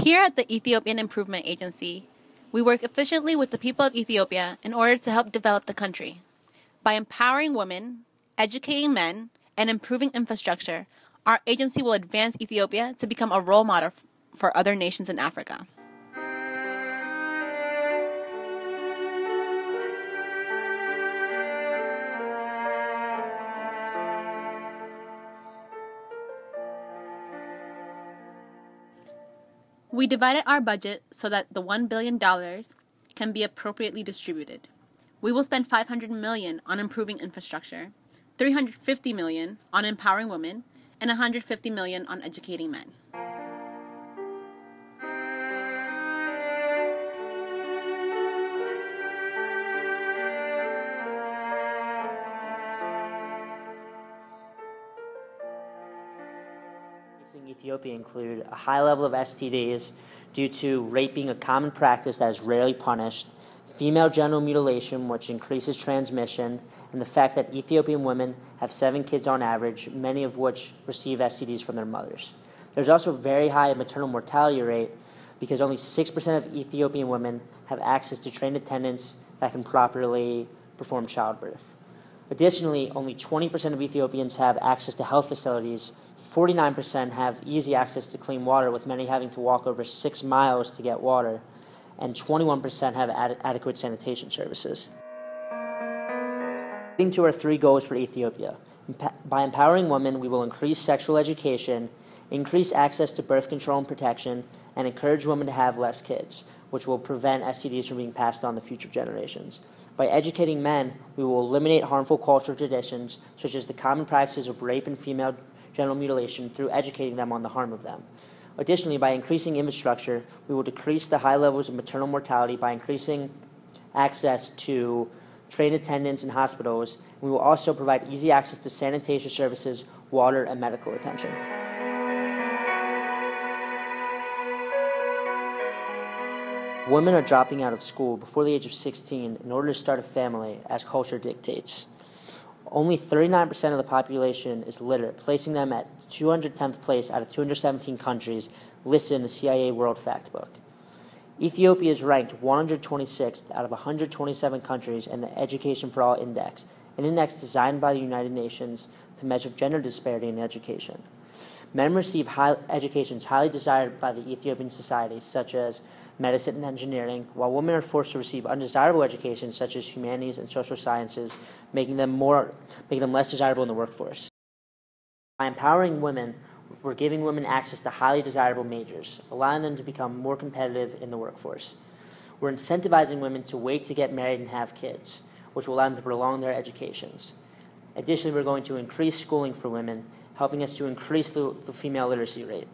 Here at the Ethiopian Improvement Agency, we work efficiently with the people of Ethiopia in order to help develop the country. By empowering women, educating men, and improving infrastructure, our agency will advance Ethiopia to become a role model for other nations in Africa. We divided our budget so that the $1 billion can be appropriately distributed. We will spend $500 million on improving infrastructure, $350 million on empowering women, and $150 million on educating men. In Ethiopia include a high level of STDs due to rape being a common practice that is rarely punished, female genital mutilation, which increases transmission, and the fact that Ethiopian women have 7 kids on average, many of which receive STDs from their mothers. There's also a very high maternal mortality rate because only 6% of Ethiopian women have access to trained attendants that can properly perform childbirth. Additionally, only 20% of Ethiopians have access to health facilities. 49% have easy access to clean water, with many having to walk over 6 miles to get water, and 21% have adequate sanitation services. Leading to our 3 goals for Ethiopia. By empowering women, we will increase sexual education, increase access to birth control and protection, and encourage women to have less kids, which will prevent STDs from being passed on to future generations. By educating men, we will eliminate harmful cultural traditions, such as the common practices of rape and female genital mutilation, through educating them on the harm of them. Additionally, by increasing infrastructure, we will decrease the high levels of maternal mortality by increasing access to trained attendants in hospitals. We will also provide easy access to sanitation services, water, and medical attention. Women are dropping out of school before the age of 16 in order to start a family, as culture dictates. Only 39% of the population is literate, placing them at 210th place out of 217 countries listed in the CIA World Factbook. Ethiopia is ranked 126th out of 127 countries in the Education for All Index, an index designed by the United Nations to measure gender disparity in education. Men receive educations highly desired by the Ethiopian society, such as medicine and engineering, while women are forced to receive undesirable educations, such as humanities and social sciences, making them less desirable in the workforce. By empowering women, we're giving women access to highly desirable majors, allowing them to become more competitive in the workforce. We're incentivizing women to wait to get married and have kids, which will allow them to prolong their educations. Additionally, we're going to increase schooling for women, helping us to increase the female literacy rate.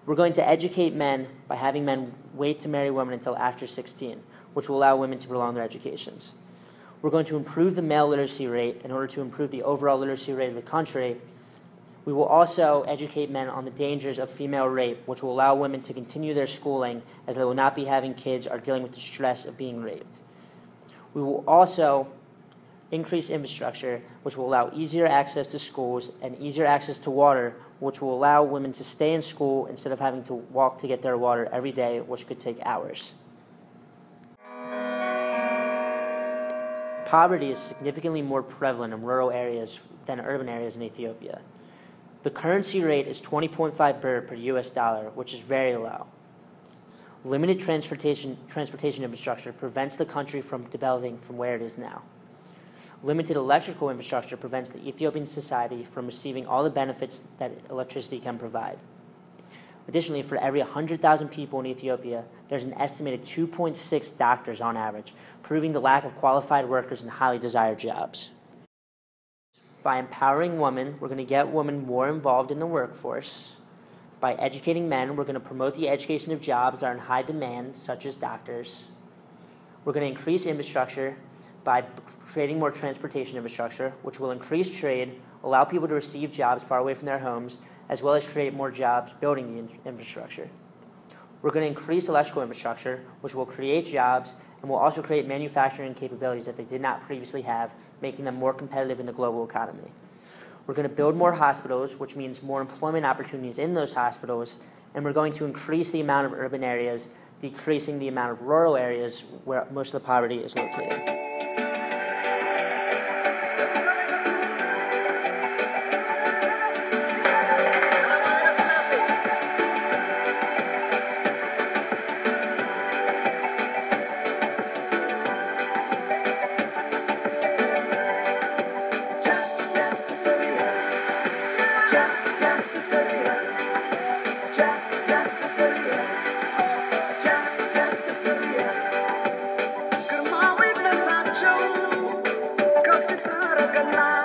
We're going to educate men by having men wait to marry women until after 16, which will allow women to prolong their educations. We're going to improve the male literacy rate in order to improve the overall literacy rate of the country. We will also educate men on the dangers of female rape, which will allow women to continue their schooling, as they will not be having kids or dealing with the stress of being raped. We will also increase infrastructure, which will allow easier access to schools and easier access to water, which will allow women to stay in school instead of having to walk to get their water every day, which could take hours. Poverty is significantly more prevalent in rural areas than urban areas in Ethiopia. The currency rate is 20.5 birr per US dollar, which is very low. Limited transportation infrastructure prevents the country from developing from where it is now. Limited electrical infrastructure prevents the Ethiopian society from receiving all the benefits that electricity can provide. Additionally, for every 100,000 people in Ethiopia, there's an estimated 2.6 doctors on average, proving the lack of qualified workers in highly desired jobs. By empowering women, we're going to get women more involved in the workforce. By educating men, we're going to promote the education of jobs that are in high demand, such as doctors. We're going to increase infrastructure by creating more transportation infrastructure, which will increase trade, allow people to receive jobs far away from their homes, as well as create more jobs building the infrastructure. We're going to increase electrical infrastructure, which will create jobs and will also create manufacturing capabilities that they did not previously have, making them more competitive in the global economy. We're going to build more hospitals, which means more employment opportunities in those hospitals, and we're going to increase the amount of urban areas, decreasing the amount of rural areas where most of the poverty is located. Saragana